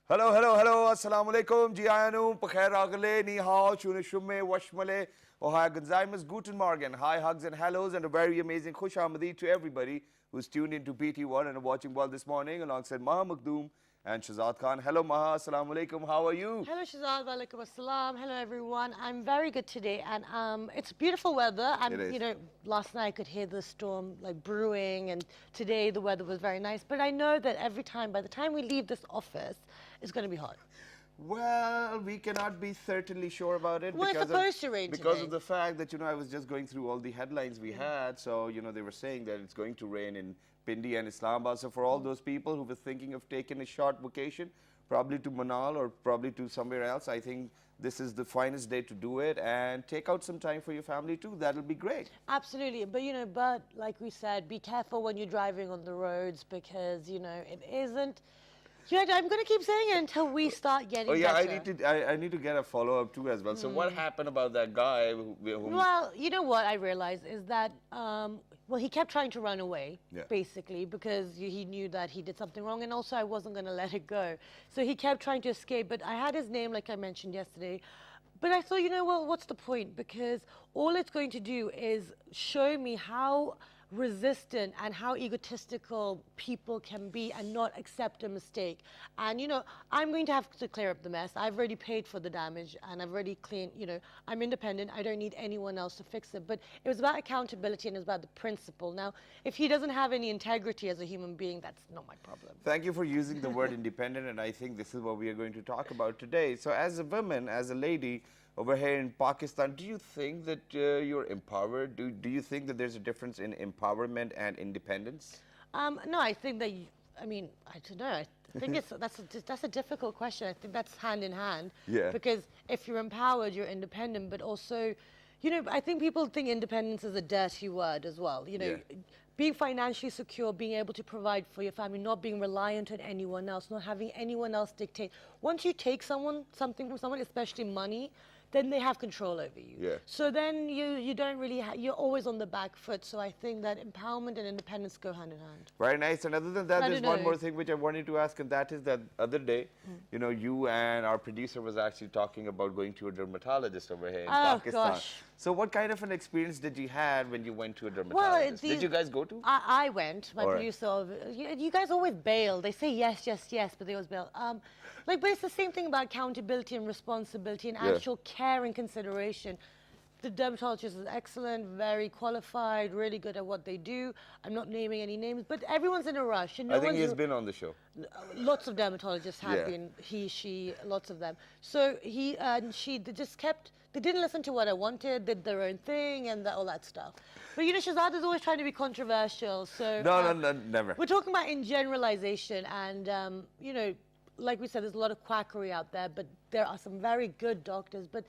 Hello, hello, hello. Assalamu alaikum. Ji ayanu. Pakhair agale. Ni hao. Shune shumme. Washmale. Ohaya Gonzaimas. Guten Morgen. Hi, hugs and hellos and a very amazing Khush Ahmadi to everybody who's tuned into BT1 and watching well this morning alongside Maha Makhdoom and Shazad Khan. Hello, Maha. Assalamu alaikum. How are you? Hello Shazad, walaikum assalam. Hello everyone. I'm very good today, and it's beautiful weather. It is. Last night I could hear the storm like brewing, and today the weather was very nice. But I know that every time, by the time we leave this office, it's going to be hot. Well, we cannot be certainly sure about it Well, it's supposed to rain because today. of the fact that, I was just going through all the headlines we had. So, they were saying that it's going to rain in Pindi and Islamabad. So for all those people who were thinking of taking a short vacation, probably to Manal or probably to somewhere else, I think this is the finest day to do it and take out some time for your family too. That'll be great. Absolutely, but like we said, be careful when you're driving on the roads because it isn't. I'm going to keep saying it until we start getting Oh yeah, better. I need to get a follow up too as well. So what happened about that guy who Well, you know what I realized is that, he kept trying to run away, Yeah. basically, because he knew that he did something wrong, and also I wasn't going to let it go. So he kept trying to escape, but I had his name, like I mentioned yesterday. But I thought, what's the point? Because all it's going to do is show me how resistant and how egotistical people can be and not accept a mistake. And I'm going to have to clear up the mess. I've already paid for the damage and I've already cleaned. I'm independent. I don't need anyone else to fix it. But it was about accountability and it was about the principle. Now, if he doesn't have any integrity as a human being, that's not my problem. Thank you for using the word independent, and I think this is what we are going to talk about today. So as a woman, as a lady over here in Pakistan, do you think that you're empowered? Do you think that there's a difference in empowerment and independence? No, I think that, I don't know. I think that's a difficult question. I think that's hand in hand. Yeah. Because if you're empowered, you're independent, but also, I think people think independence is a dirty word as well. Yeah. Being financially secure, being able to provide for your family, not being reliant on anyone else, not having anyone else dictate. Once you take something from someone, especially money, then they have control over you. Yeah. So then you don't really you're always on the back foot. So I think that empowerment and independence go hand in hand. Very nice. And other than that, I there's don't one know. more thing which I wanted to ask, and that is that other day, you and our producer was actually talking about going to a dermatologist over here in Pakistan. Gosh. So what kind of an experience did you have when you went to a Well, dermatologist? Did you guys go to? I went. My All right. producer. You guys always bail. They say yes, yes, yes, but they always bail. But it's the same thing about accountability and responsibility and Yeah. actual care and consideration. The dermatologist is excellent, very qualified, really good at what they do. I'm not naming any names, but everyone's in a rush. And no I think one's he's been on the show. Lots of dermatologists have Yeah. been, he, she, lots of them. So he and she, they didn't listen to what I wanted, did their own thing and all that stuff. But Shazad is always trying to be controversial. So No, never. we're talking about in generalization and, like we said, there's a lot of quackery out there, but there are some very good doctors, but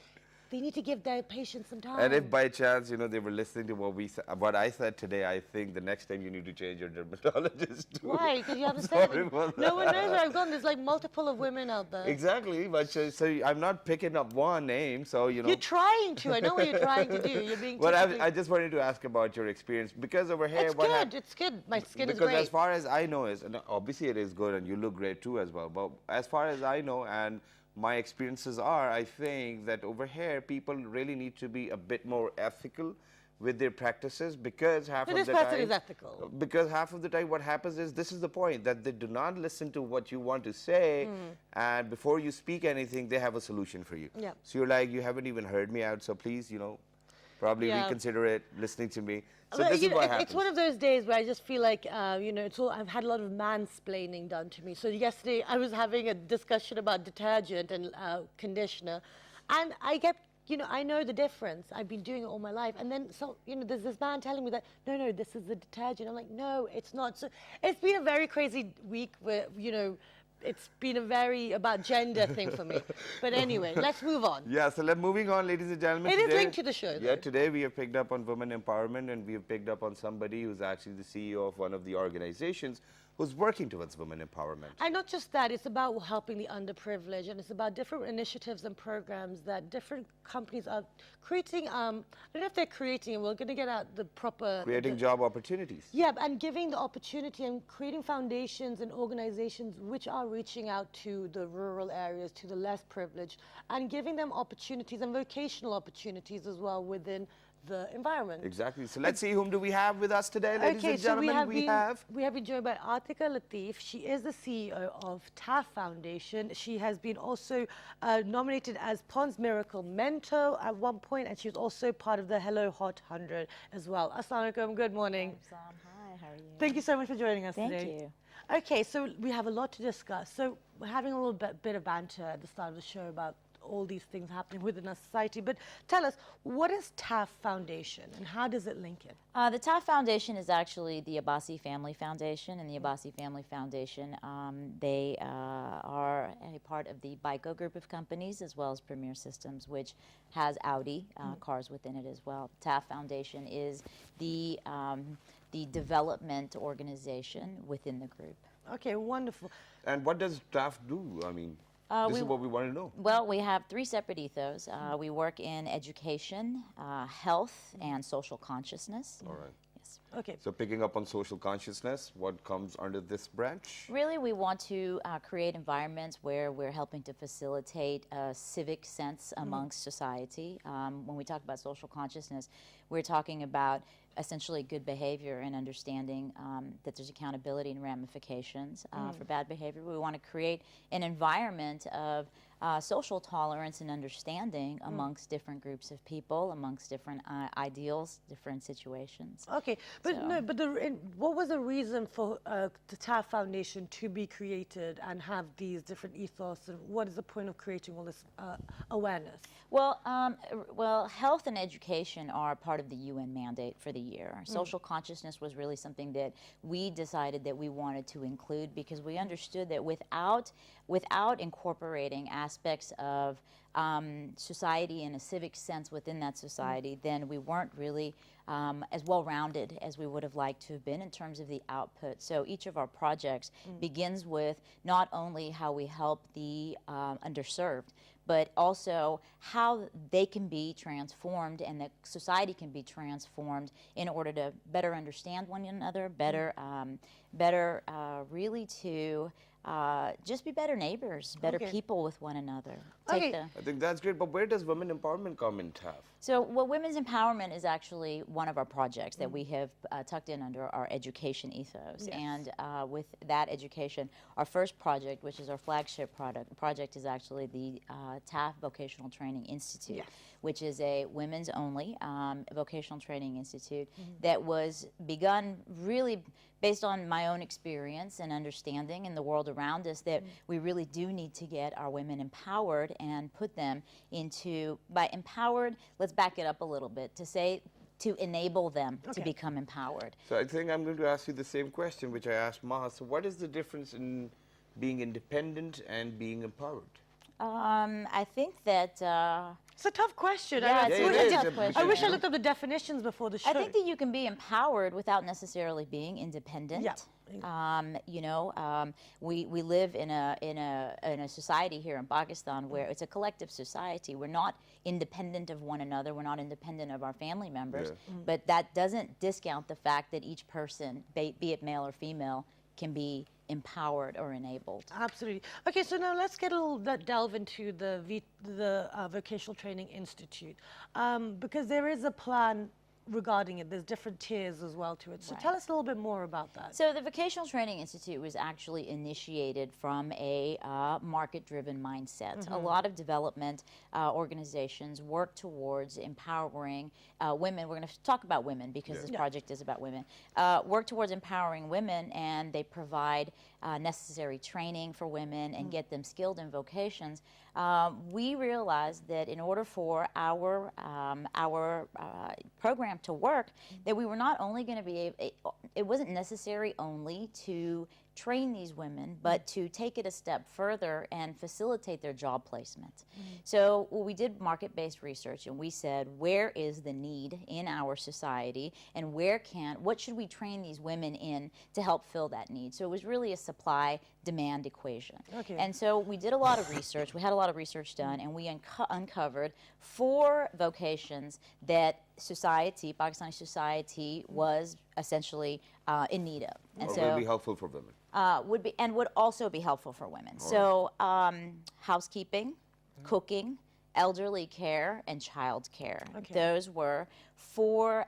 they need to give their patients some time. And if by chance, they were listening to what I said today, I think the next time you need to change your dermatologist too. Why? Because you haven't Sorry said it. about No one that. knows where I've gone. There's like multiple of women out there. Exactly, but so I'm not picking up one name, so You're trying to. I know what you're trying to do. You're being But typically... I just wanted to ask about your experience because over here, It's good. It's good. My skin is because great. as far as I know is, and obviously it is good, and you look great too as well. But as far as I know, and my experiences are, I think that over here people really need to be a bit more ethical with their practices because half of This the person time is ethical. because half of the time what happens is this is the point that they do not listen to what you want to say and before you speak anything they have a solution for you. Yeah. So you're like, you haven't even heard me out, so please, probably Yeah. reconsider it, listening to me. So Well, this is what happens. it's one of those days where I just feel like, I've had a lot of mansplaining done to me. So yesterday I was having a discussion about detergent and conditioner, and I kept, I know the difference. I've been doing it all my life. And then, there's this man telling me that, no, this is the detergent. I'm like, no, it's not. So it's been a very crazy week where, it's been a very about gender thing for me. But anyway, let's move on. Yeah, so moving on, ladies and gentlemen. It is today- linked to the show, Yeah, though. today we have picked up on women empowerment and we have picked up on somebody who's actually the CEO of one of the organizations who's working towards women empowerment. And not just that, it's about helping the underprivileged, and it's about different initiatives and programs that different companies are creating. I don't know if they're creating, and we're going to get out the proper... Creating job opportunities. Yeah, and giving the opportunity and creating foundations and organizations which are reaching out to the rural areas, to the less privileged, and giving them opportunities and vocational opportunities as well within the environment. Exactly. So let's see, whom do we have with us today, ladies and gentlemen? We have been joined by Atika Latif. She is the CEO of TAF Foundation. She has been also nominated as Pond's Miracle Mentor at one point, and she was also part of the Hello Hot 100 as well. Assalamu alaikum, good morning. Hi, how are you? Thank you so much for joining us today. Thank you. Okay, so we have a lot to discuss. So we're having a little bit of banter at the start of the show about all these things happening within our society. But tell us, what is TAF Foundation and how does it link in? The TAF Foundation is actually the Abbasi Family Foundation, and the Abbasi Family Foundation, they are a part of the BICO group of companies as well as Premier Systems, which has Audi cars within it as well. TAF Foundation is the development organization within the group. Okay, wonderful. And what does TAF do? I mean, this is what we want to know. Well, we have 3 separate ethos. We work in education, health, and social consciousness. All right. Yes. Okay. So picking up on social consciousness, what comes under this branch? Really, we want to create environments where we're helping to facilitate a civic sense amongst society. When we talk about social consciousness, we're talking about essentially good behavior and understanding that there's accountability and ramifications for bad behavior. We want to create an environment of social tolerance and understanding amongst different groups of people, amongst different ideals, different situations. Okay, but So- no, but what was the reason for the TAF Foundation to be created and have these different ethos, and what is the point of creating all this awareness? Well, health and education are part of the UN mandate for the year. Social consciousness was really something that we decided that we wanted to include because we understood that without incorporating aspects of society and a civic sense within that society, then we weren't really as well-rounded as we would have liked to have been in terms of the output. So each of our projects begins with not only how we help the underserved, but also how they can be transformed and that society can be transformed in order to better understand one another, better really to just be better neighbors, better people with one another. Okay. I think that's great, but where does women empowerment come in TAF? So, well, women's empowerment is actually one of our projects that we have tucked in under our education ethos. And with that education, our first project, which is our flagship project is actually the TAF Vocational Training Institute, which is a women's only vocational training institute that was begun really based on my own experience and understanding in the world around us that we really do need to get our women empowered and put them into, by empowered, let's back it up a little bit, to enable them to become empowered. So I think I'm going to ask you the same question which I asked Maha. So what is the difference in being independent and being empowered? I think that It's a tough question. Yeah, it's a tough question. I wish I looked up the definitions before the show. I think that you can be empowered without necessarily being independent. Yeah. You know, we live in a society here in Pakistan where it's a collective society. We're not independent of one another. We're not independent of our family members. But that doesn't discount the fact that each person, be it male or female, can be empowered or enabled. Absolutely. Okay, so now let's get a little delve into the Vocational Training Institute, because there is a plan regarding it. There's different tiers as well to it. So tell us a little bit more about that. So the Vocational Training Institute was actually initiated from a market-driven mindset. A lot of development organizations work towards empowering women. We're going to talk about women because this project is about women. Work towards empowering women, and they provide necessary training for women and get them skilled in vocations. We realized that in order for our program to work, that we were not only going to be able, it wasn't necessary only to train these women, but to take it a step further and facilitate their job placement. So we did market-based research, and we said, where is the need in our society, and what should we train these women in to help fill that need? So it was really a supply-demand equation. Okay. And so we did a lot of research. We had a lot of research done, and we uncovered 4 vocations that Pakistani society was essentially in need of. And Or so will be helpful for women. would also be helpful for women. So housekeeping, cooking, elderly care, and child care. Okay. Those were 4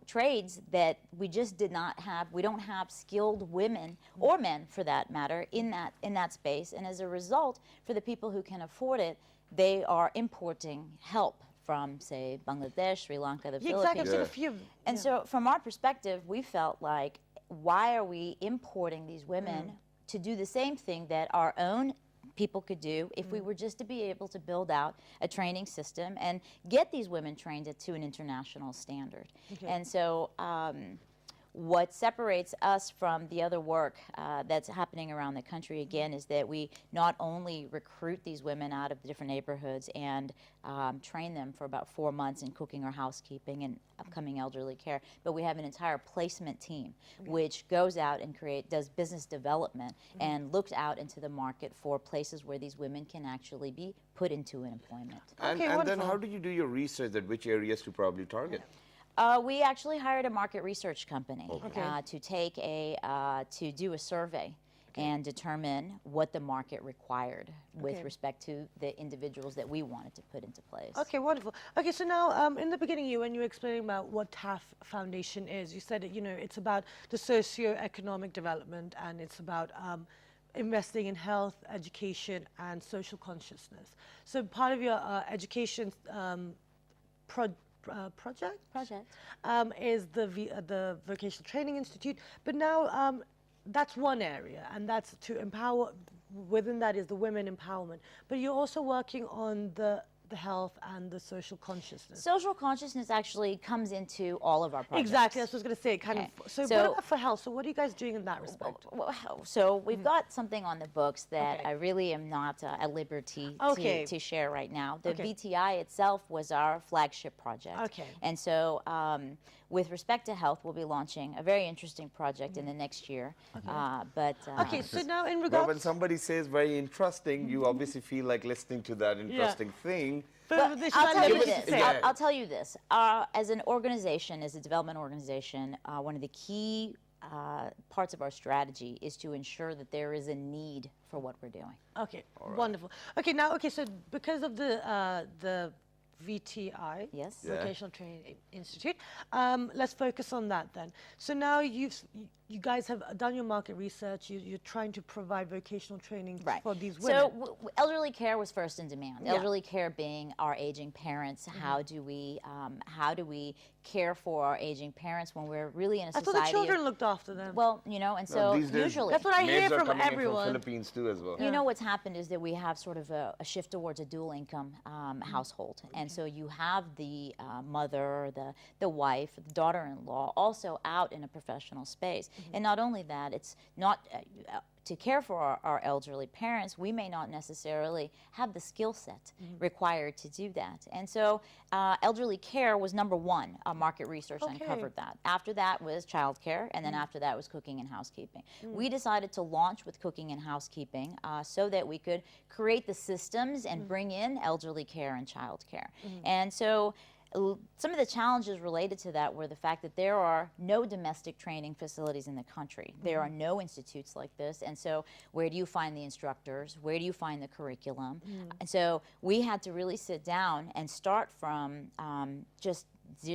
trades that we just did not have. We don't have skilled women or men, for that matter, in that space. And as a result, for the people who can afford it, they are importing help from, say, Bangladesh, Sri Lanka, the Exactly. Philippines. I've seen a few. And so from our perspective, we felt like, why are we importing these women to do the same thing that our own people could do if we were just to be able to build out a training system and get these women trained to an international standard? Okay. And so what separates us from the other work that's happening around the country, again, is that we not only recruit these women out of the different neighborhoods and train them for about 4 months in cooking or housekeeping and upcoming elderly care, but we have an entire placement team which goes out and does business development and looks out into the market for places where these women can actually be put into an employment. And, Okay, and then wonderful. how do you do your research that which areas to probably target? We actually hired a market research company Okay. to do a survey and determine what the market required with Okay. respect to the individuals that we wanted to put into place. Okay, wonderful. Okay, so now in the beginning, when you were explaining about what TAF Foundation is, you said it's about the socio-economic development, and it's about investing in health, education, and social consciousness. So part of your education project is the Vocational Training Institute, but now that's one area, and that's to empower. Within that is the women empowerment, but you're also working on the health and the social consciousness. Social consciousness actually comes into all of our projects. Exactly, that's what I was going to say. Kind Okay. of. So, So- what about for health? So, what are you guys doing in that respect? So we've got something on the books that Okay. I really am not at liberty Okay. to share right now. The Okay. VTI itself was our flagship project. Okay. And so with respect to health, we'll be launching a very interesting project in the next year. Okay, so now in Well, regards, when somebody says very interesting, you obviously feel like listening to that interesting thing. but this I'll is tell not you limited this. to say. Yeah. I'll tell you this. As an organization, as a development organization, one of the key parts of our strategy is to ensure that there is a need for what we're doing. Okay, wonderful. Okay, now, so because of the VTI, Yes. Yeah. Vocational Training Institute, let's focus on that then. So now you guys have done your market research. You're trying to provide vocational training Right. for these women. So elderly care was first in demand. Yeah. Elderly care being our aging parents. How do we care for our aging parents when we're really in a I thought society? the children looked after them. Well, and so These days, usually. That's what I maids hear are from coming in everyone. from Philippines too as well. You know what's happened is that we have sort of a shift towards a dual income household, and so you have the mother, the wife, the daughter-in-law also out in a professional space, and not only that, it's not to care for our elderly parents. We may not necessarily have the skill set required to do that, and so elderly care was number one. Market research uncovered that. After that was childcare, and then after that was cooking and housekeeping. We decided to launch with cooking and housekeeping so that we could create the systems and bring in elderly care and child care. And so some of the challenges related to that were the fact that there are no domestic training facilities in the country. There are no institutes like this, and so where do you find the instructors? Where do you find the curriculum? And so we had to really sit down and start from just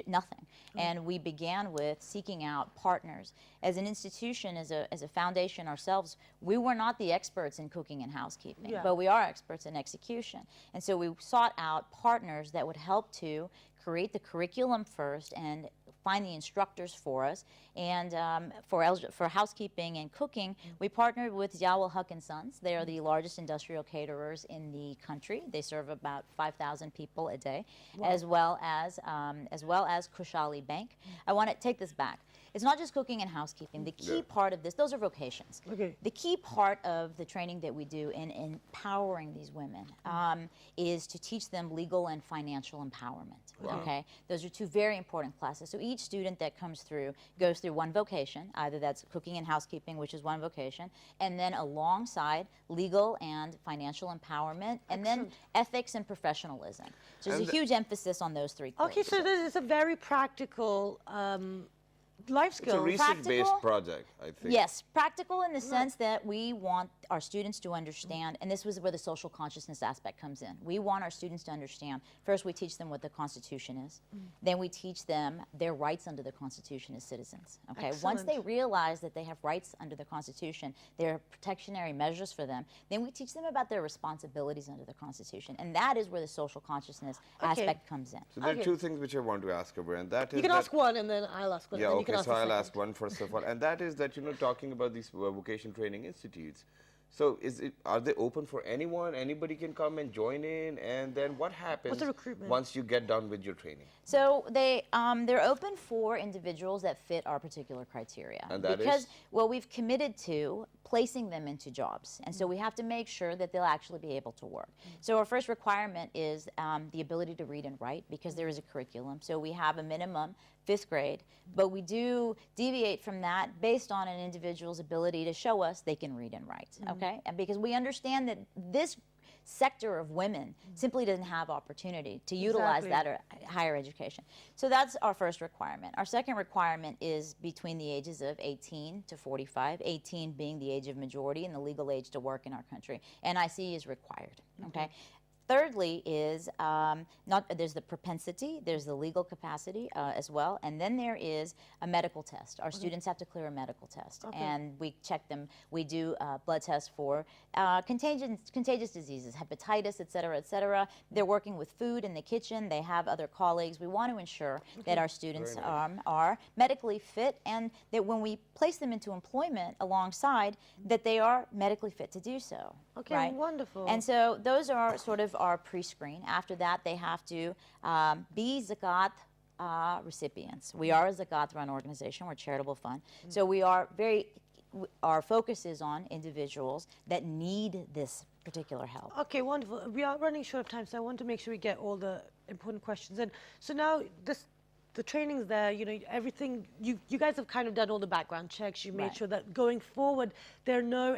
nothing. And we began with seeking out partners. As an institution, as a foundation ourselves, we were not the experts in cooking and housekeeping, but we are experts in execution. And so we sought out partners that would help to create the curriculum first and find the instructors for us. And for housekeeping and cooking, we partnered with Yawal Huck and Sons. They are the largest industrial caterers in the country. They serve about 5,000 people a day, as well as Kushali Bank. I want to take this back. it's not just cooking and housekeeping. The key part of this, those are vocations. Okay. The key part of the training that we do in empowering these women is to teach them legal and financial empowerment. Okay, those are two very important classes. So each student that comes through goes through one vocation, either that's cooking and housekeeping, which is one vocation, and then alongside legal and financial empowerment, and then ethics and professionalism. So there's a huge emphasis on those three. Okay, so this is a very practical life skill. It's a research-based project, I think. Yes, practical in the sense that we want our students to understand, and this was where the social consciousness aspect comes in. We want our students to understand, first we teach them what the Constitution is, then we teach them their rights under the Constitution as citizens. Okay, once they realize that they have rights under the Constitution, there are protectionary measures for them, then we teach them about their responsibilities under the Constitution, and that is where the social consciousness aspect comes in. So there are two things which I want to ask her, and that is You can ask one, and then I'll ask one. Yeah, and then you okay, can ask so the I'll second. ask one first of all, and that is that, talking about these vocation training institutes, so are they open for anyone? Anybody can come and join in, and then what happens the recruitment? once you get done with your training? So they're open for individuals that fit our particular criteria. And that because, is? well, we've committed to placing them into jobs, and so we have to make sure that they'll actually be able to work. So our first requirement is the ability to read and write, because there is a curriculum. So we have a minimum 5th grade, but we do deviate from that based on an individual's ability to show us they can read and write, okay? And because we understand that this sector of women simply doesn't have opportunity to utilize that or higher education. So that's our first requirement. Our second requirement is between the ages of 18 to 45, 18 being the age of majority and the legal age to work in our country. NIC is required, okay? Thirdly is there's the propensity, there's the legal capacity as well, and then there is a medical test. Our students have to clear a medical test, and we check them. We do blood tests for contagious diseases, hepatitis, et cetera, et cetera. They're working with food in the kitchen. They have other colleagues. We want to ensure that our students are medically fit, and that when we place them into employment alongside, that they are medically fit to do so. Okay, right? wonderful. And so those are sort of our pre-screen. After that, they have to be Zakat recipients. We are a Zakat-run organization. We're a charitable fund. So we are our focus is on individuals that need this particular help. Okay, wonderful. We are running short of time, so I want to make sure we get all the important questions in. So now the training's there, everything, you guys have kind of done all the background checks. You made sure that going forward, there are no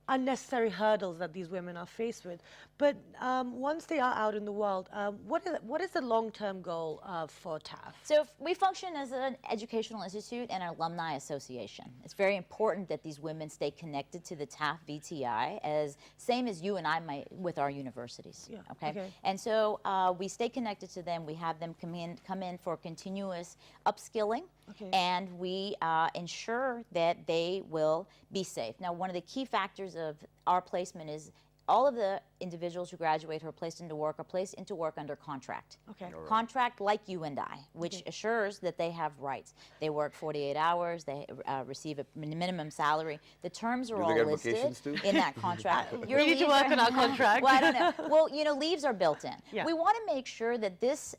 unnecessary hurdles that these women are faced with. But once they are out in the world, what is the long-term goal for TAF? So we function as an educational institute and an alumni association. It's very important that these women stay connected to the TAF VTI, same as you and I might with our universities. Yeah, okay? And so we stay connected to them. We have them come in for continuous upskilling. And we ensure that they will be safe. Now, one of the key factors of our placement is all of the individuals who graduate who are placed into work under contract. Contract like you and I, which assures that they have rights. They work 48 hours, they receive a minimum salary. The terms are all listed in that contract. We need to work on our contract. Well, I don't know. Well, leaves are built in. We want to make sure that this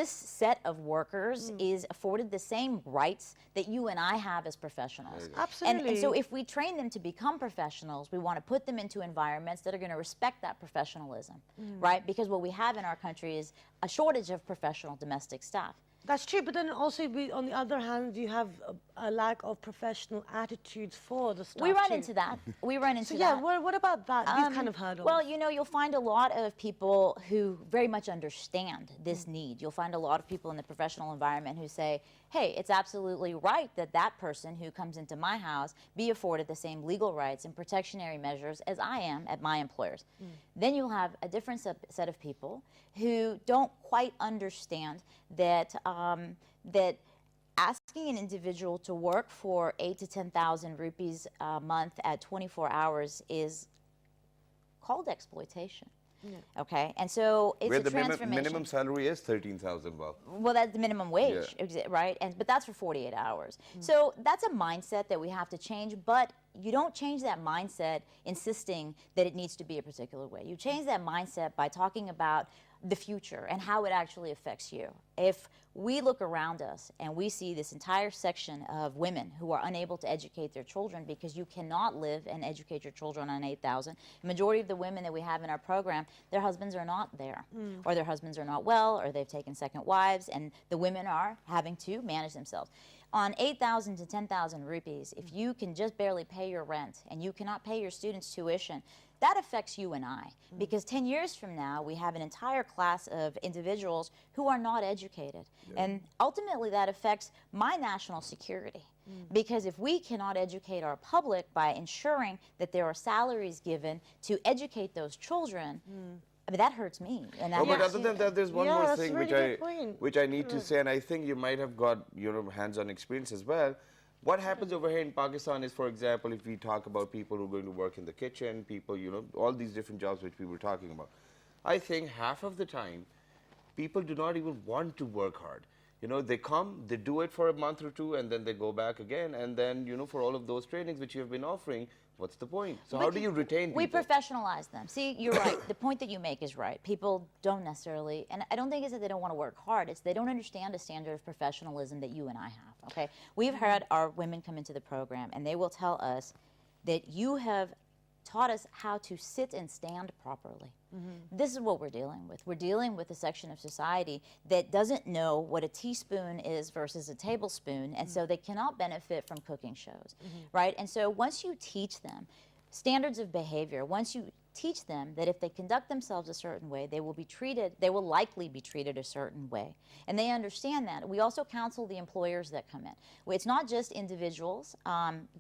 set of workers is afforded the same rights that you and I have as professionals. Absolutely. And so if we train them to become professionals, we want to put them into environments that are going to respect that professionalism, right? Because what we have in our country is a shortage of professional domestic staff. That's true, but then also, on the other hand, you have a lack of professional attitudes for the staff. We run into that. We run into that. Yeah, what about that? These kind of hurdles? Well, you'll find a lot of people who very much understand this need. You'll find a lot of people in the professional environment who say, hey, it's absolutely right that that person who comes into my house be afforded the same legal rights and protectionary measures as I am at my employers. Then you'll have a different set of people who don't quite understand that that asking an individual to work for 8,000 to 10,000 rupees a month at 24 hours is called exploitation. Okay, and so it's where a the transformation. minimum salary is 13,000. Well, that's the minimum wage, right? But that's for 48 hours. So that's a mindset that we have to change. But you don't change that mindset insisting that it needs to be a particular way. You change that mindset by talking about the future and how it actually affects you. If we look around us and we see this entire section of women who are unable to educate their children because you cannot live and educate your children on 8,000. The majority of the women that we have in our program, their husbands are not there, or their husbands are not well, or they've taken second wives, and the women are having to manage themselves. On 8,000 to 10,000 rupees, if you can just barely pay your rent and you cannot pay your students' tuition, that affects you and I, because 10 years from now, we have an entire class of individuals who are not educated. And ultimately, that affects my national security. Because if we cannot educate our public by ensuring that there are salaries given to educate those children, I mean, that hurts me. And that But other than that, there's one Yeah, more that's a thing really good point. which I need to say, and I think you might have got hands-on experience as well. What happens over here in Pakistan is, for example, if we talk about people who are going to work in the kitchen, people, all these different jobs which we were talking about. I think half of the time, people do not even want to work hard. They come, they do it for a month or two, and then they go back again. And then, for all of those trainings which you have been offering, what's the point? So how do you retain people? We professionalize them. See, you're right. The point that you make is right. People don't necessarily, and I don't think it's that they don't want to work hard. It's they don't understand a standard of professionalism that you and I have, okay? We've had our women come into the program, and they will tell us that you have taught us how to sit and stand properly. This is what we're dealing with. We're dealing with a section of society that doesn't know what a teaspoon is versus a tablespoon, and so they cannot benefit from cooking shows, right? And so once you teach them standards of behavior, once you teach them that if they conduct themselves a certain way, they will likely be treated a certain way. And they understand that. We also counsel the employers that come in. It's not just individuals,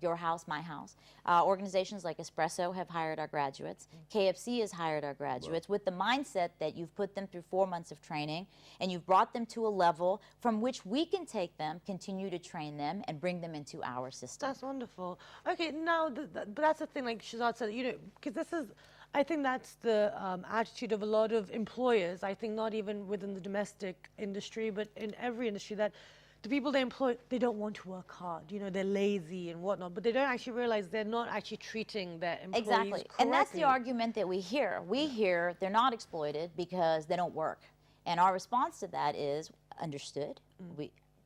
your house, my house. Organizations like Espresso have hired our graduates. KFC has hired our graduates with the mindset that you've put them through 4 months of training and you've brought them to a level from which we can take them, continue to train them, and bring them into our system. That's wonderful. Okay, now, but that's the thing, like Shazad said, because this is, I think that's the attitude of a lot of employers. I think not even within the domestic industry, but in every industry, that the people they employ, they don't want to work hard. They're lazy and whatnot, but they don't actually realize they're not actually treating their employees correctly. And that's the argument that we hear. We hear they're not exploited because they don't work. And our response to that is, understood.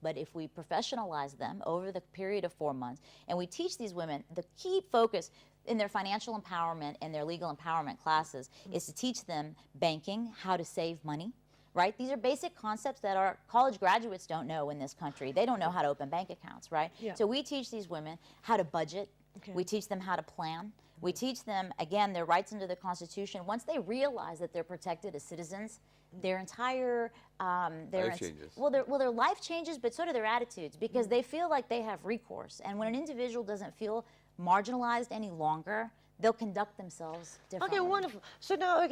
But if we professionalize them over the period of 4 months, and we teach these women, the key focus in their financial empowerment and their legal empowerment classes is to teach them banking, how to save money, right? These are basic concepts that our college graduates don't know in this country. They don't know how to open bank accounts, right? Yeah. So we teach these women how to budget. We teach them how to plan. We teach them, again, their rights under the Constitution. Once they realize that they're protected as citizens, their entire life changes. Their life changes, but so do their attitudes, because they feel like they have recourse. And when an individual doesn't feel marginalized any longer, they'll conduct themselves differently. Okay, wonderful. So now,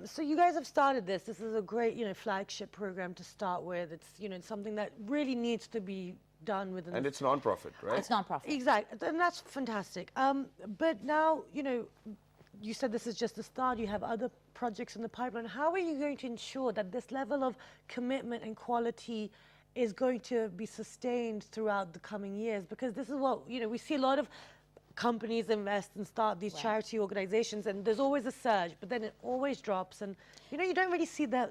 so you guys have started this. This is a great, flagship program to start with. It's, it's something that really needs to be done within. And it's non-profit, right? It's non-profit. Exactly, and that's fantastic. But now, you said this is just the start. You have other projects in the pipeline. How are you going to ensure that this level of commitment and quality is going to be sustained throughout the coming years? Because this is what, we see a lot of companies invest and start these charity organizations, and there's always a surge, but then it always drops, and you don't really see the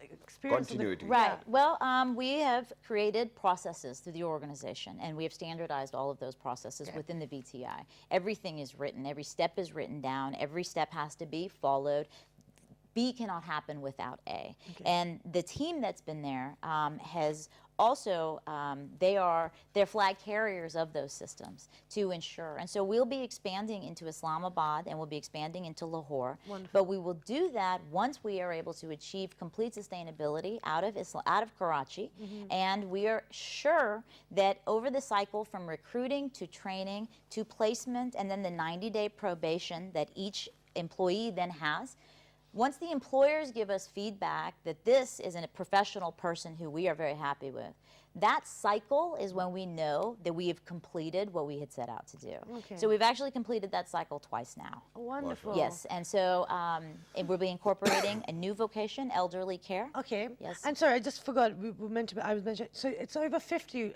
experience continuity. Right. Well, we have created processes through the organization, and we have standardized all of those processes within the VTI. Everything is written. Every step is written down. Every step has to be followed. B cannot happen without A. And the team that's been there has also, they're flag carriers of those systems to ensure. And so we'll be expanding into Islamabad, and we'll be expanding into Lahore. Wonderful. But we will do that once we are able to achieve complete sustainability out of Karachi. And we are sure that over the cycle from recruiting to training to placement, and then the 90-day probation that each employee then has, once the employers give us feedback that this is a professional person who we are very happy with, that cycle is when we know that we have completed what we had set out to do. Okay. So we've actually completed that cycle twice now. Wonderful. Yes, and so we'll be incorporating a new vocation, elderly care. Okay. Yes. And sorry, I just forgot. We meant to. I was mentioning. So it's over 50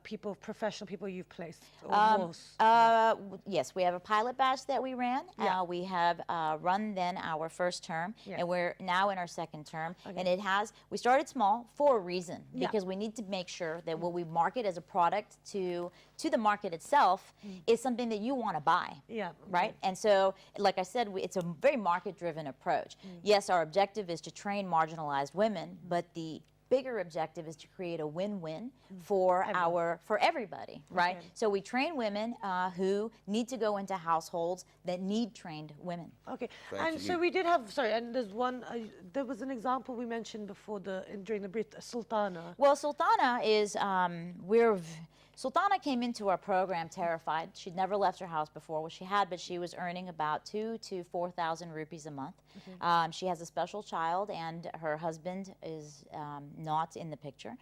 people, professional people you've placed. Or more. Yes, we have a pilot batch that we ran. Yeah. We have run then our first term, Yeah. and we're now in our second term. Okay. And we started small for a reason, Yeah. because we need to make sure that what we market as a product to the market itself is something that you want to buy. Yeah. Right? And so, like I said, it's a very market-driven approach. Yes, our objective is to train marginalized women, but the bigger objective is to create a win-win for everybody, right? Okay. So we train women who need to go into households that need trained women. Okay. Thank And you. so we did have. Sorry. And there's one. There was an example we mentioned before during the brief. Sultana. Well, Sultana is Sultana came into our program terrified. She'd never left her house before. Well, she had, but she was earning about 2,000 to 4,000 rupees a month. She has a special child, and her husband is not in the picture.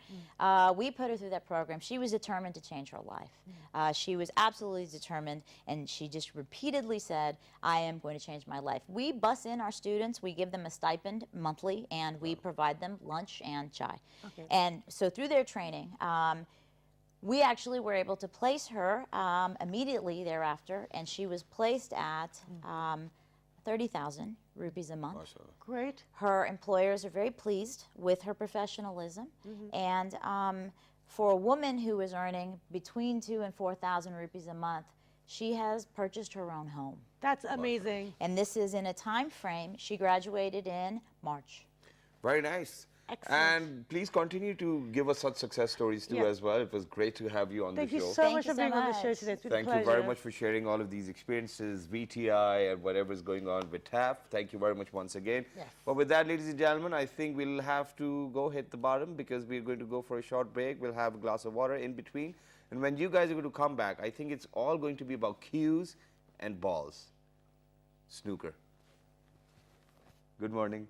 We put her through that program. She was determined to change her life. She was absolutely determined, and she just repeatedly said, I am going to change my life. We bus in our students. We give them a stipend monthly, and we provide them lunch and chai. Okay. And so through their training, we actually were able to place her immediately thereafter, and she was placed at 30,000 rupees a month. Great. Her employers are very pleased with her professionalism, and for a woman who is earning between 2,000 and 4,000 rupees a month, she has purchased her own home. That's amazing. And this is in a time frame. She graduated in March. Very nice. Excellent. And please continue to give us such success stories too Yeah. as well. It was great to have you on Thank the you show. so Thank much you for so being on the show much. today. It's been Thank a you very pleasure. much for sharing all of these experiences, VTI and whatever's going on with TAF. Thank you very much once again. Yes. But with that, ladies and gentlemen, I think we'll have to go hit the bottom because we're going to go for a short break. We'll have a glass of water in between. And when you guys are going to come back, I think it's all going to be about cues and balls. Snooker. Good morning.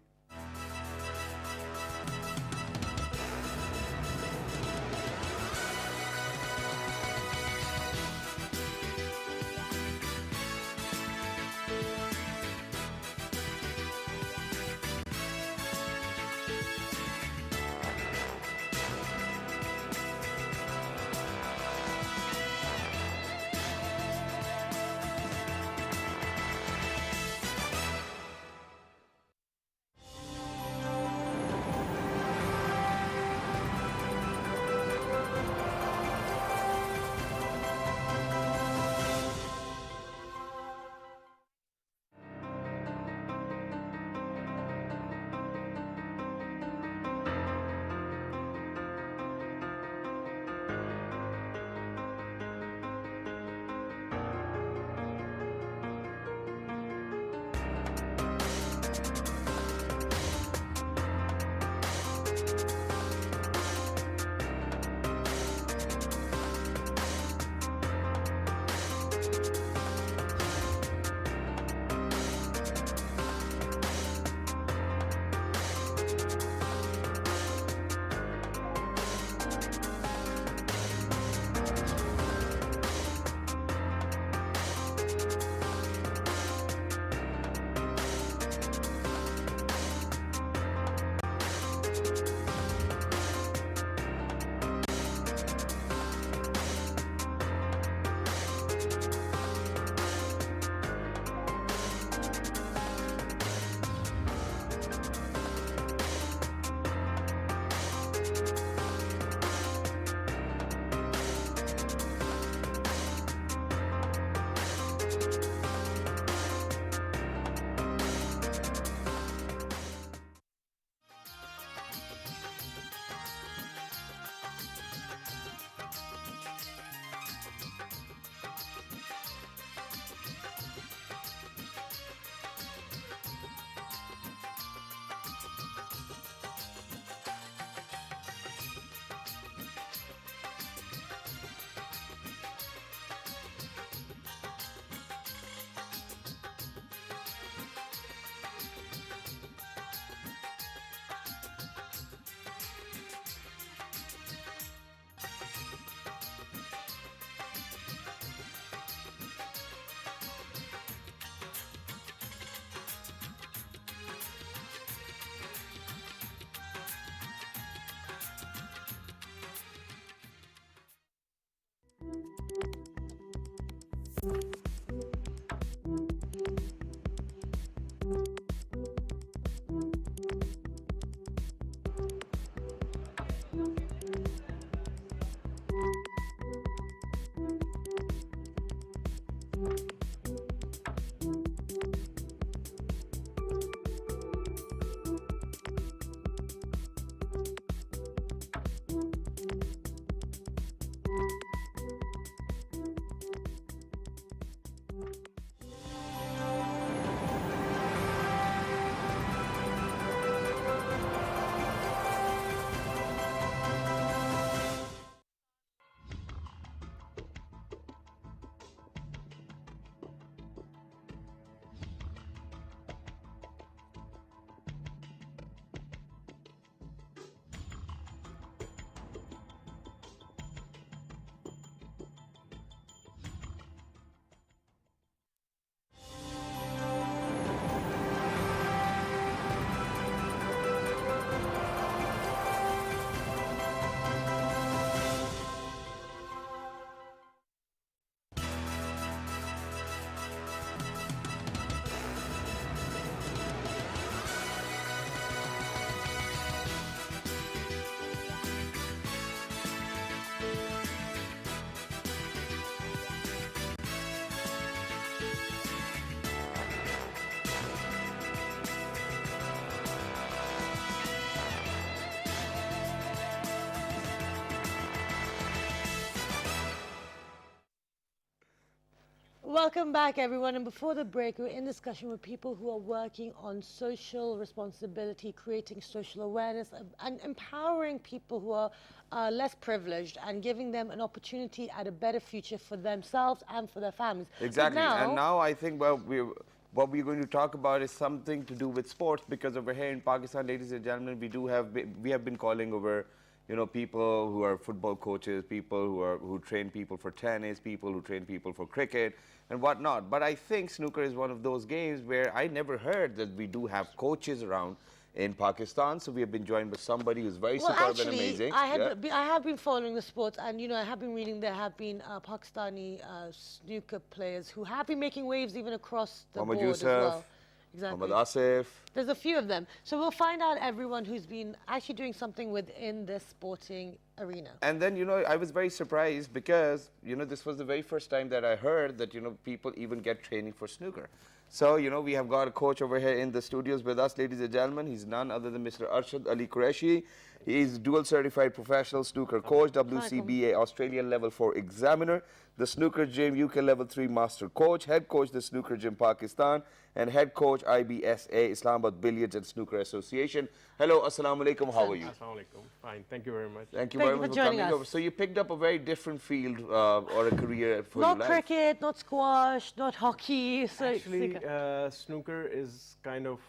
Welcome back, everyone. And before the break, we were in discussion with people who are working on social responsibility, creating social awareness, and empowering people who are less privileged and giving them an opportunity at a better future for themselves and for their families. But Exactly. And now I think what we're going to talk about is something to do with sports, because over here in Pakistan, ladies and gentlemen, we have been calling over, you know, people who are football coaches, people who train people for tennis, people who train people for cricket and whatnot. But I think snooker is one of those games where I never heard that we do have coaches around in Pakistan. So we have been joined by somebody who's very superb and amazing. I have been following the sports, and you know, I have been reading there have been Pakistani snooker players who have been making waves even across the Mohammad board as Yusuf, well. Exactly. Mohammad Asif. There's a few of them. So we'll find out everyone who's been actually doing something within this sporting arena. And then, you know, I was very surprised because, you know, this was the very first time that I heard that, you know, people even get training for snooker. So, you know, we have got a coach over here in the studios with us, ladies and gentlemen. He's none other than Mr. Arshad Ali Qureshi. He is dual certified professional snooker coach, WCBA Australian level 4 examiner, the snooker gym UK level 3 master coach, head coach the snooker gym Pakistan, and head coach IBSA Islamabad Billiards and Snooker Association. Hello, assalamu alaikum. How are you? Assalamu alaikum. Fine. Thank you very much. Thank you Thank very you much for for coming joining over. us. So you picked up a very different field or a career for your Not life. cricket, not squash, not hockey. So Actually, snooker. snooker is kind of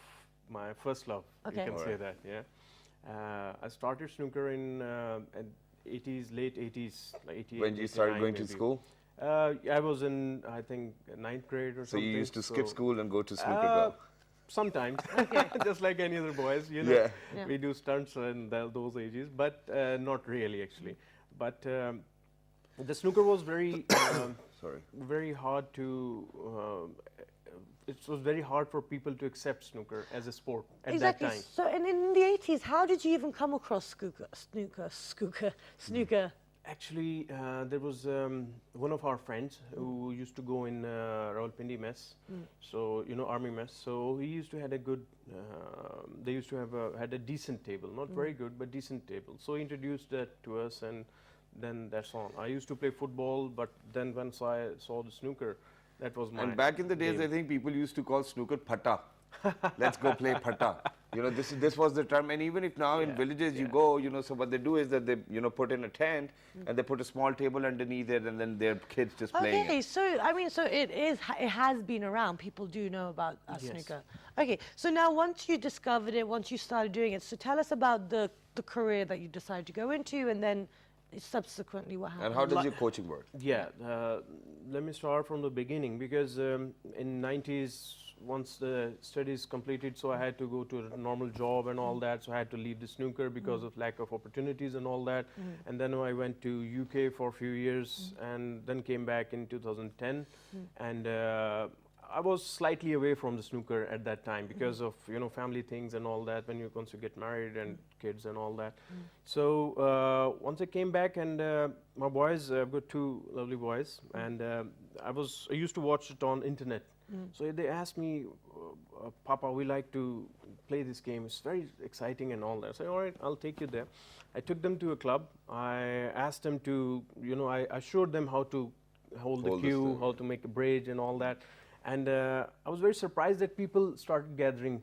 my first love. Okay. You can say that, yeah. I started snooker in 80s, late 80s, like 88, When you started 89 going to maybe. school? I was in, I think, 9th grade or So something. you used to skip so- school and go to snooker Uh, club? Sometimes, just like any other boys, you know. Yeah. Yeah. We do stunts in those ages, but not really actually. But the snooker was very, Sorry. very hard to. It was very hard for people to accept snooker as a sport at Exactly. that time. So, and in the 80s, how did you even come across snooker? Actually, there was one of our friends who used to go in Rawalpindi mess, so you know, army mess. So he used to had a good. They used to have had a decent table, not very good, but decent table. So he introduced that to us, and then that's all. I used to play football, but then once I saw the snooker, that was my. And back in the days, game. I think people used to call snooker phata. Let's go play phata. You know, this was the term. And even if now in Yeah, villages you yeah. go, you know, so what they do is that they, you know, put in a tent and they put a small table underneath it, and then their kids just playing Okay, it. so I mean, so it has been around. People do know about Yes. snooker. Okay, so now once you discovered it, once you started doing it, so tell us about the career that you decided to go into, and then subsequently what happened. And how does your coaching work? Yeah, let me start from the beginning because in 90s once the studies completed, so I had to go to a normal job and all that. So I had to leave the snooker because of lack of opportunities and all that. And then I went to UK for a few years, and then came back in 2010. And I was slightly away from the snooker at that time because of family things and all that. When you once you get married and kids and all that. So once I came back, and my boys, I've got two lovely boys, and I used to watch it on internet. So they asked me, Papa, we like to play this game. It's very exciting and all that. I said, all right, I'll take you there. I took them to a club. I asked them to, I showed them how to hold the cue, how to make a bridge and all that. And I was very surprised that people started gathering,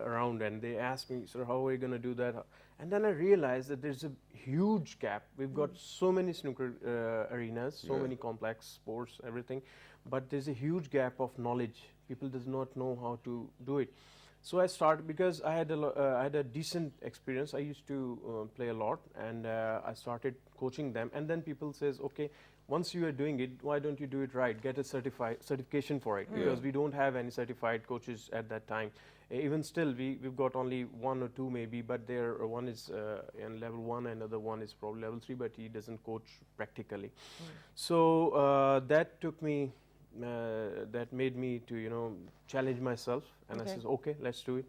around, and they asked me, sir, how are we going to do that? And then I realized that there's a huge gap. We've got so many snooker arenas, so many complex sports, everything, but there's a huge gap of knowledge. People does not know how to do it. So I started, because I had a decent experience. I used to play a lot, and I started coaching them. And then people says, okay, once you are doing it, why don't you do it right? Get a certification for it, because we don't have any certified coaches at that time. Even still, we've got only one or two maybe, but one is in level 1, and another one is probably level 3, but he doesn't coach practically. So that took me, that made me to challenge myself, and I said, okay, let's do it.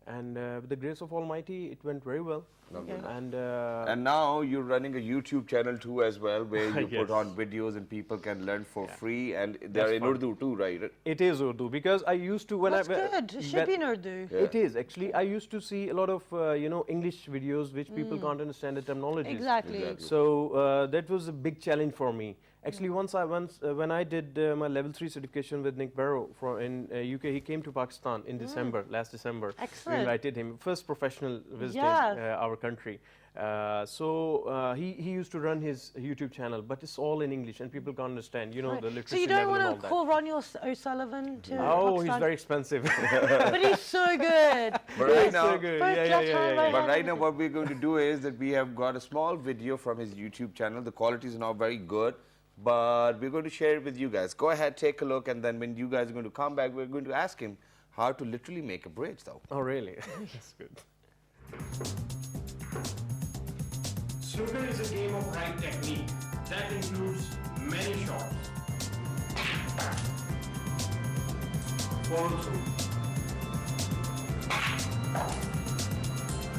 And with the grace of Almighty, it went very well. Okay. And now you're running a YouTube channel too as well, where you Yes. put on videos and people can learn for free, and they're That's in fun. Urdu too, right? it is Urdu, because I used to, when That's I good. It should be in Urdu. Yeah. It is actually. I used to see a lot of English videos which people can't understand the terminology. Exactly. Exactly. So that was a big challenge for me. Actually, when I did my level 3 certification with Nick Barrow in UK, he came to Pakistan in December, last December. Excellent. We invited him, first professional visiting Yeah. our country. So he used to run his YouTube channel, but it's all in English and people can't understand, the literacy So you don't level and all want to that. call Ronnie O'Sullivan to Oh, he's Pakistan? very expensive. But he's so good. But right now, So good. First Yeah, yeah, left yeah, hand, yeah, right yeah. But right now, what we're going to do is that we have got a small video from his YouTube channel. The quality is not very good, but we're going to share it with you guys. Go ahead, take a look, and then when you guys are going to come back, we're going to ask him how to literally make a bridge, though. Oh, really? That's good. Snooker is a game of right technique that includes many shots. Follow through.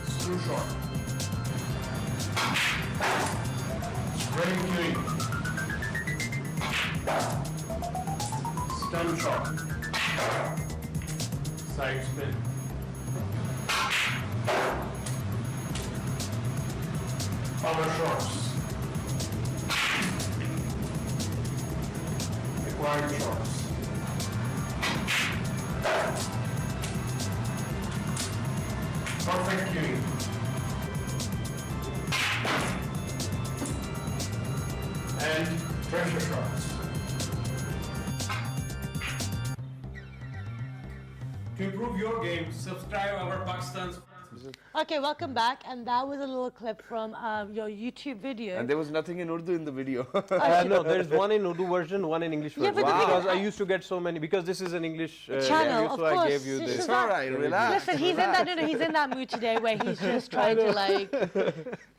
Screw shot. Spring queuing. Stun shot. Side spin. Power shots. Acquired shots. Perfect queuing. And pressure shots. To improve your game, subscribe our Pakistan's. Okay, welcome back. And that was a little clip from your YouTube video. And there was nothing in Urdu in the video. No, there's one in Urdu version, one in English Yeah, version. but the thing Because is, I used to get so many, because this is an English Channel, review, of so I course. gave you It's this. just It's all right, relax. Listen, he's in that. No, he's in that mood today where he's just trying to like.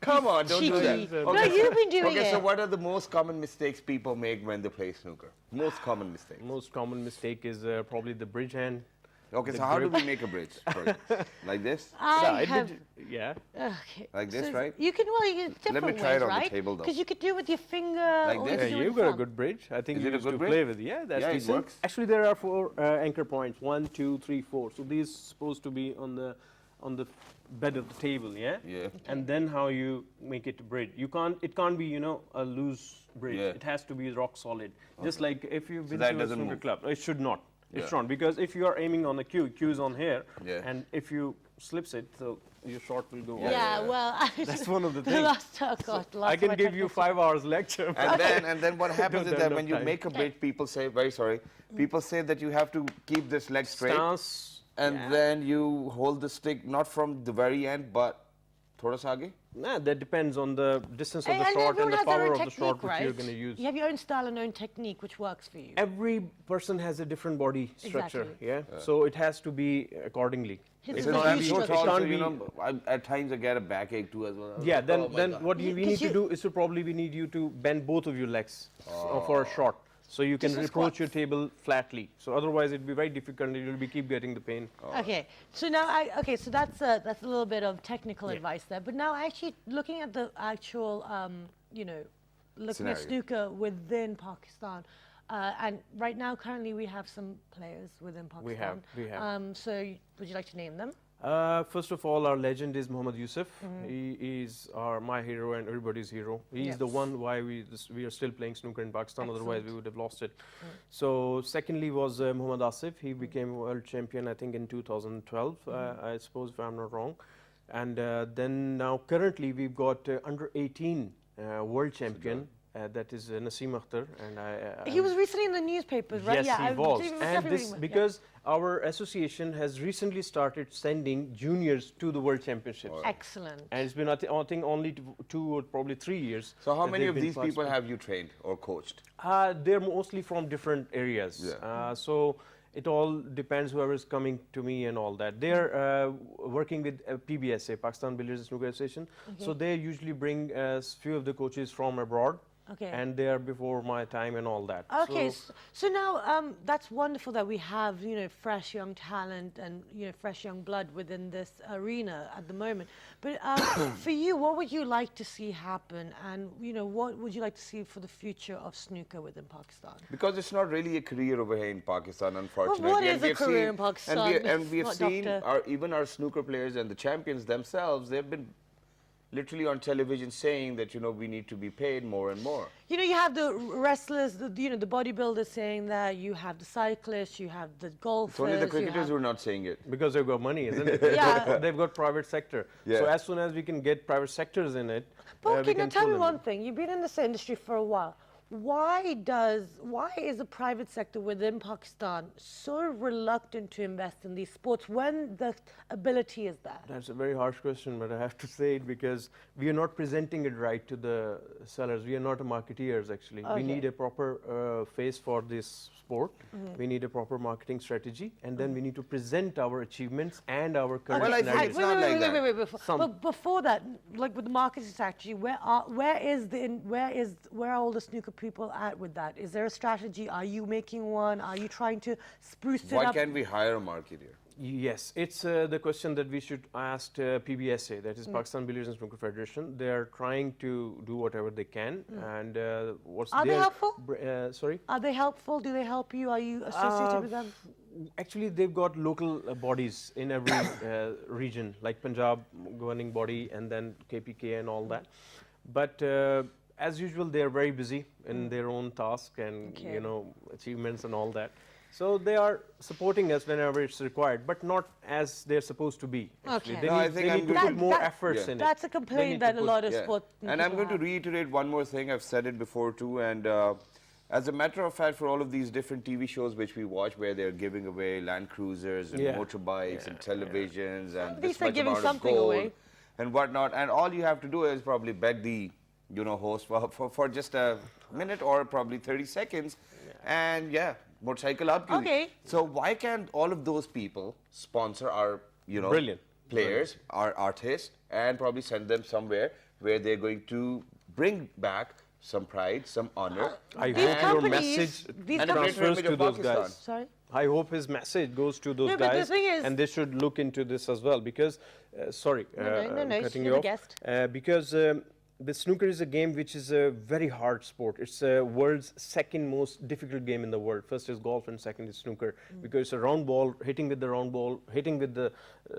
Come on, don't do that. Cheeky. No, you've been doing Okay, it. so what are the most common mistakes people make when they play snooker? Most common mistakes. Most common mistake is probably the bridge hand. Okay, The so how do grip. we make a bridge? First? Like this? I have. Yeah. Okay. Like this, so right? You can, well, you can different me try ways, it on the right? table, though. Because you could do it with your finger. Like or this? you Yeah, could do it you've with got a thumb. good bridge. I think Is you it a used good to bridge? play with. Yeah, that's Yeah, it decent. works. Actually, there are 4 anchor points. 1, 2, 3, 4. So these supposed to be on the bed of the table. Yeah. Yeah. And then how you make it a bridge. It can't be a loose bridge. Yeah. It has to be rock solid. Just like if you've been that to a doesn't snooker move. club, it should not. It Yeah. should not, because if you are aiming on the cue is on here, Yeah. and if you slips it, so your shot will go Yeah, off. yeah. well, That's one of the the things. last, oh God, last I can my give you technical- 5 hours lecture. And then what happens Don't is have that when enough you time. make a bridge, people say, very sorry, people say that you have to keep this leg straight. Stance, And yeah. then you hold the stick not from the very end, but Thoda sa aage? Nah, that depends on the distance of the And shot everyone and the has their power own of the technique, shot which right? you're going to use. You have your own style and own technique, which works for you. Every person has a different body structure, Exactly. yeah? So it has to be accordingly. His It is Since a can't I'm huge be- so structure. it tall, so can't you be- know, at times I get a backache too as well. Yeah, then, Oh my then God. what we Because need to you- do is to probably we need you to bend both of your legs for a shot. So you can Just the approach your squats. table flatly. So otherwise it'd be very difficult and you'll be keep getting the pain. Okay, so now so that's a little bit of technical advice there. But now actually looking at the actual, looking at Scenario. snooker within Pakistan, and right now currently we have some players within Pakistan. We have. Would you like to name them? First of all, our legend is Muhammad Yusuf. He is my hero and everybody's hero. He's the Yes. one why we are still playing snooker in Pakistan. Otherwise, Excellent. we would have lost it. So, secondly was Muhammad Asif. He became world champion, I think, in 2012. I suppose if I'm not wrong. And then now currently we've got under 18 world champion. That is Naseem Akhtar, and He was recently in the newspapers, right? Yes, he was. definitely And this reading- yeah. because our association has recently started sending juniors to the world championships. Excellent. And it's been, I think, only 2 or probably 3 years. So how that many they've of been these people participating. have you trained or coached? They're mostly from different areas. Yeah. So it all depends whoever is coming to me and all that. They're working with PBSA, Pakistan Billiards and Snooker Association. So they usually bring a few of the coaches from abroad. Okay. And they are before my time and all that. Okay, So, so now that's wonderful that we have fresh young talent and fresh young blood within this arena at the moment. But for you, what would you like to see happen, and what would you like to see for the future of snooker within Pakistan? Because it's not really a career over here in Pakistan, unfortunately. what And is we a have career seen- in Pakistan, And we have Not seen doctor? even our snooker players and the champions themselves, they've been literally on television saying that, we need to be paid more and more. You have the wrestlers, the bodybuilders saying that. You have the cyclists, you have the golfers. It's only the you cricketers have- who are not saying it. because they've got money, isn't it? Yeah. They've got private sector. Yeah. So as soon as we can get private sectors in it, But we okay, now can tell pull me them one in. thing. You've been in this industry for a while. Why is the private sector within Pakistan so reluctant to invest in these sports when the ability is there? That's a very harsh question, but I have to say it because we are not presenting it right to the sellers. We are not marketeers, actually. Okay. We need a proper face for this sport. We need a proper marketing strategy, and then we need to present our achievements and our current Well, I think scenarios. it's not like that. Wait. Before, Some- but before that, like with the marketing strategy, where are all the snooker people at with that? Is there a strategy? Are you making one? Are you trying to spruce it Why up? can't we hire a marketeer? Yes, it's the question that we should ask PBSA, that is Pakistan Billiards and Snooker Federation. They are trying to do whatever they can, and what's Are they their helpful? Sorry. Are they helpful? Do they help you? Are you associated with them? Actually, they've got local bodies in every region, like Punjab governing body, and then KPK and all that. But as usual, they are very busy in their own task and Okay. achievements and all that. So they are supporting us whenever it's required, but not as they're supposed to be. Actually. Okay. They No, I need, think they I'm need to going put to- more That- efforts Yeah. in it. That's a They complaint need that to a put- lot of Yeah. sport And I'm people going to have. reiterate one more thing. I've said it before too. And as a matter of fact, for all of these different TV shows which we watch where they're giving away Land Cruisers and Yeah. motorbikes and televisions and At this least they're much giving amount of something gold away. and whatnot. And all you have to do is probably beg the host for just a minute or probably 30 seconds. And motorcycle up. Okay. So why can't all of those people sponsor our, Brilliant. players, our artists, and probably send them somewhere where they're going to bring back some pride, some honor. I These hope your companies- message these And a great transfers image to of those Pakistan. guys. Sorry? I hope his message goes to those No, but the guys, thing is- and they should look into this as well. Because, sorry, no, I'm cutting you're you the off. guest. Because the snooker is a game which is a very hard sport. It's the world's second most difficult game in the world. First is golf, and second is snooker. Because it's a round ball, hitting with the round ball, hitting with the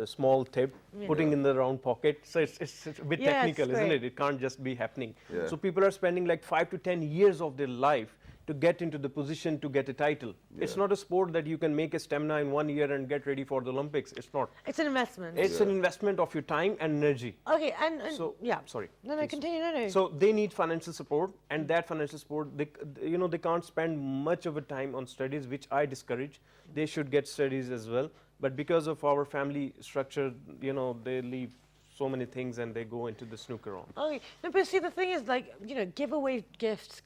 small tip, putting in the round pocket. So it's a bit Yeah, it's technical, isn't great. it? It can't just be happening. Yeah. So people are spending like 5 to 10 years of their life to get into the position to get a title. It's not a sport that you can make a stamina in 1 year and get ready for the Olympics. It's not. It's an investment. It's an investment of your time and energy. Okay, and So, yeah. sorry, No, please. continue. No. So they need financial support, and that financial support, they can't spend much of a time on studies, which I discourage. They should get studies as well. But because of our family structure, they leave so many things and they go into the snooker on. Okay, no, but see, the thing is, like, give away gifts,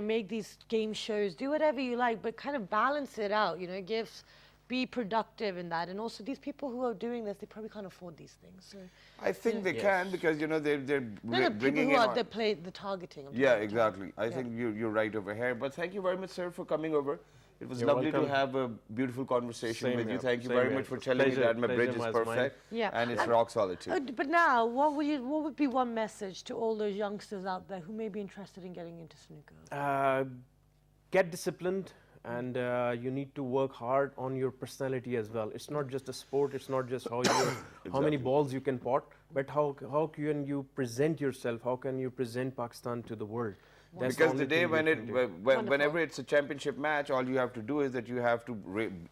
make these game shows, do whatever you like, but kind of balance it out, gifts, be productive in that. And also, these people who are doing this, they probably can't afford these things. So, I think they can, because they're no, people bringing who in. are the targeting. Yeah, exactly. I think you're right over here. But thank you very much, sir, for coming over. It was You're lovely welcome. to have a beautiful conversation Same with you. here. Thank you Same very here. much for It's telling me pleasure- that my bridge is pleasure was mine. perfect Yeah. and it's rock solid too. But now, what would be one message to all those youngsters out there who may be interested in getting into snooker? Get disciplined, and you need to work hard on your personality as well. It's not just a sport. It's not just how how many balls you can pot, but how can you present yourself? How can you present Pakistan to the world? That's Because only the day thing you can do. whenever it's a championship match, all you have to do is that you have to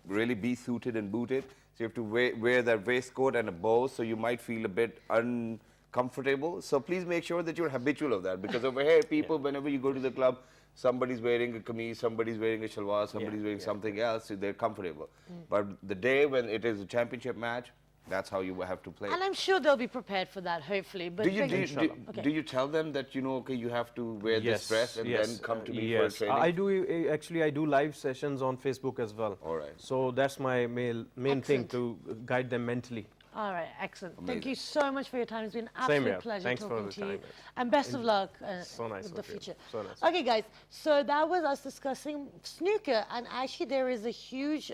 really be suited and booted. So you have to wear that waistcoat and a bow, so you might feel a bit uncomfortable. So please make sure that you're habitual of that, because over here, people, whenever you go to the club, somebody's wearing a kameez, somebody's wearing a shalwar, somebody's wearing something else, so they're comfortable. But the day when it is a championship match, that's how you have to play. And I'm sure they'll be prepared for that, hopefully. But Do you tell them that, okay, you have to wear this dress and then come to me for training? I do. Actually, I do live sessions on Facebook as well. All right. So that's my main thing, to guide them mentally. All right, excellent. Thank Amazing. you so much for your time. It's been an Same absolute here. pleasure Thanks for talking the to you. time. And best of luck So nice with the of you. future. So nice. Okay, guys, so that was us discussing snooker. And actually, there is a huge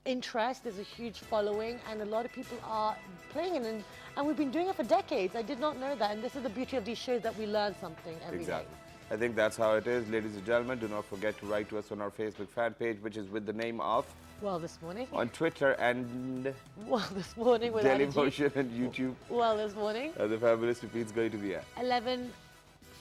interest, there's a huge following, and a lot of people are playing it. And we've been doing it for decades. I did not know that. And this is the beauty of these shows, that we learn something every day. Exactly. I think that's how it is, ladies and gentlemen. Do not forget to write to us on our Facebook fan page, which is with the name of, Well, this morning. on Twitter and Well, this morning with Daily Energy. Motion and YouTube. Well, this morning. The fabulous repeat's going to be at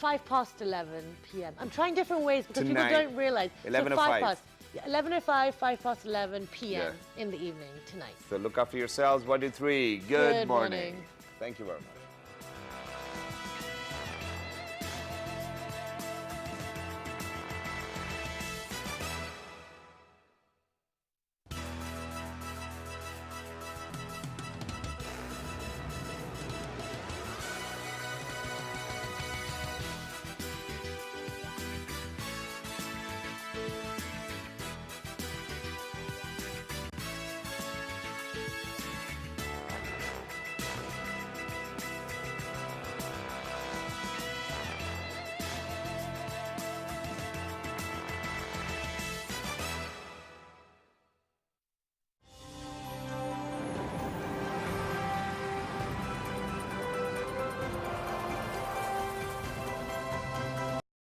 5:11 p.m. I'm trying different ways because Tonight. people don't realize. 11:05. past. Yeah, 11:05, 5:11 p.m. in the evening tonight. So look after yourselves. 1, 2, 3. Good morning. Thank you very much.